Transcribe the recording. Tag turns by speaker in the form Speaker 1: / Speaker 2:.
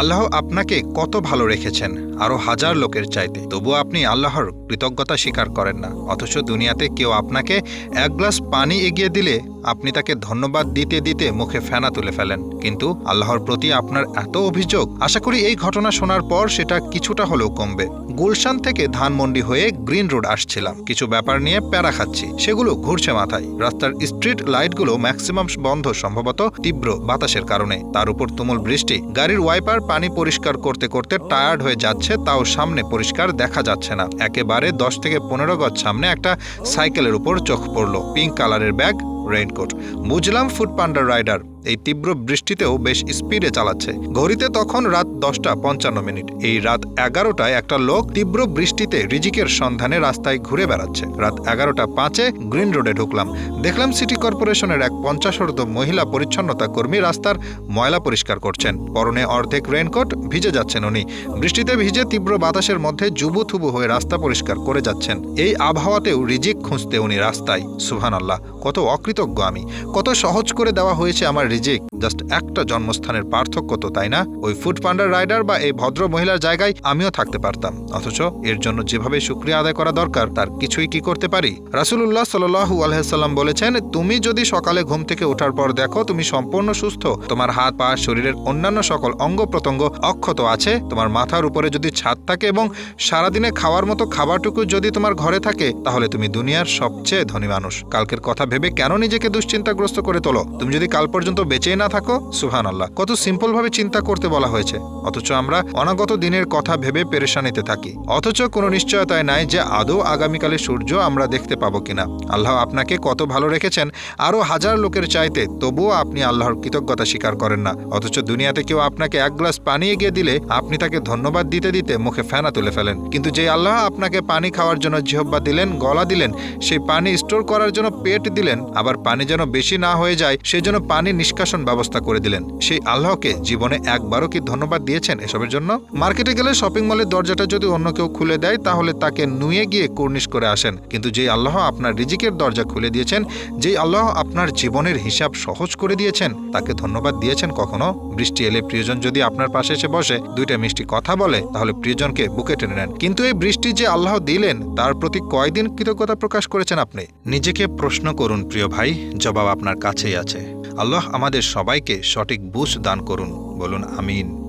Speaker 1: আল্লাহ আপনাকে কত ভালো রেখেছেন, আরও হাজার লোকের চাইতে, তবুও আপনি আল্লাহর কৃতজ্ঞতা স্বীকার করেন না। অথচ দুনিয়াতে কেউ আপনাকে এক গ্লাস পানি এগিয়ে দিলে আপনি তাকে ধন্যবাদ দিতে দিতে মুখে ফেনা তুলে ফেলেন। কিন্তু আল্লাহর প্রতি আপনার এত অভিযোগ। আশা করি এই ঘটনা শোনার পর সেটা কিছুটা হলেও কমবে। গুলশান থেকে ধানমন্ডি হয়ে গ্রিন রোড আসছিলাম, কিছু ব্যাপার নিয়ে প্যারা খাচ্ছি, সেগুলো ঘুরছে মাথায়। রাস্তার স্ট্রিট লাইটগুলো ম্যাক্সিমাম বন্ধ, সম্ভবত তীব্র বাতাসের কারণে। তার উপর তুমুল বৃষ্টি। গাড়ির ওয়াইপার পানি পরিষ্কার করতে করতে টায়ার্ড হয়ে যাচ্ছে, তাও সামনে পরিষ্কার দেখা যাচ্ছে না। একেবারে 10 থেকে 15 গজ সামনে একটা সাইকেলের উপর চোখ পড়ল, পিঙ্ক কালারের ব্যাগ, রেইনকোট। বুঝলাম ফুড পান্ডা রাইডার। এই তীব্র বৃষ্টিতেও বেশ স্পিডে চালাচ্ছে। ঘড়িতে তখন রাত 10:55। এই রাত 11টায় একটা লোক তীব্র বৃষ্টিতে রিজিকের সন্ধানে রাস্তায় ঘুরে বেড়াচ্ছে। রাত 11:05 গ্রিন রোডে ঢুকলাম। দেখলাম সিটি কর্পোরেশনের এক 50 মহিলা পরিচ্ছন্নতা কর্মী রাস্তার ময়লা পরিষ্কার করছেন। পরনে অর্ধেক রেইনকোট, ভিজে যাচ্ছেন উনি। বৃষ্টিতে ভিজে তীব্র বাতাসের মধ্যে জুবুথুবু হয়ে রাস্তা পরিষ্কার করে যাচ্ছেন। এই আবহাওয়াতেও রিজিক খুঁজতে উনি রাস্তায়। সুবহানাল্লাহ, কত অকৃতজ্ঞ আমি। কত সহজ করে দেওয়া হয়েছে আমার রিজিক। জাস্ট একটা জন্মস্থানের পার্থক্য তো, তাই না? ওই ফুড পান্ডার রাইডার বা এই ভদ্র মহিলার জায়গায় আমিও থাকতে পারতাম। অথচ এর জন্য যেভাবে শুকরিয়া আদায় করা দরকার তার কিছুই কি করতে পারি? রাসূলুল্লাহ সাল্লাল্লাহু আলাইহি সাল্লাম বলেছেন, তুমি যদি সকালে ঘুম থেকে ওঠার পর দেখো তুমি সম্পূর্ণ সুস্থ, তোমার হাত পা, শরীরের অন্যান্য সকল অঙ্গ প্রত্যঙ্গ অক্ষত আছে, তোমার মাথার উপরে যদি ছাদ থাকে এবং সারাদিনে খাওয়ার মতো খাবারটুকু যদি তোমার ঘরে থাকে, তাহলে তুমি দুনিয়ার সবচেয়ে ধনী মানুষ। কালকের কথা ভেবে কেন নিজেকে দুশ্চিন্তাগ্রস্ত করে তোলো? তুমি যদি কাল পর্যন্ত বেঁচেই না থাকো। সুবহানাল্লাহ, কত সিম্পল ভাবে চিন্তা করতে বলা হয়েছে। অথচ আমরা অনাগত দিনের কথা ভেবে পেরেশানিতে থাকি। অথচ কোনো নিশ্চয়তায় নাই যে আদৌ আগামীকালে সূর্য আমরা দেখতে পাবো কিনা। আল্লাহ আপনাকে কত ভালো রেখেছেন, আরো হাজার লোকের চাইতে, তবুও আপনি আল্লাহর কৃতজ্ঞতা স্বীকার করেন না। অথচ দুনিয়াতে কেউ আপনাকে এক গ্লাস পানি এগিয়ে দিলে আপনি তাকে ধন্যবাদ দিতে দিতে মুখে ফেনা তুলে ফেলেন। কিন্তু যে আল্লাহ আপনাকে পানি খাওয়ার জন্য জিহ্বা দিলেন, গলা দিলেন, সেই পানি স্টোর করার জন্য পেট দিলেন, আবার পানি যেন বেশি না হয়ে যায় সেজন্য পানি নিষ্কাশন ব্যবস্থা করে দিলেন, সেই আল্লাহকে জীবনে একবারও কি ধন্যবাদ দিয়েছেন এসবের জন্য? মার্কেটে গেলে শপিং মলের দরজাটা যদি অন্য কেউ খুলে দেয় তাহলে তাকে নুয়ে গিয়ে কুর্নিশ করে আসেন। কিন্তু যেই আল্লাহ আপনার রিজিকের দরজা খুলে দিয়েছেন, যেই আল্লাহ আপনার জীবনের হিসাব সহজ করে দিয়েছেন, তাকে ধন্যবাদ দিয়েছেন কখনো? বৃষ্টি এলে প্রিয়জন যদি আপনার পাশে এসে বসে, দুইটা মিষ্টি কথা বলে, তাহলে প্রিয়জনকে বুকে টেনে নেন। কিন্তু এই বৃষ্টি যে আল্লাহ দিলেন তার প্রতি কয়দিন কৃতজ্ঞতা প্রকাশ করেছেন আপনি? নিজেকে প্রশ্ন করুন প্রিয় ভাই, জবাব আপনার কাছেই আছে। আল্লাহ আমাদের সবাইকে সঠিক বুঝ দান করুন। বলুন আমিন।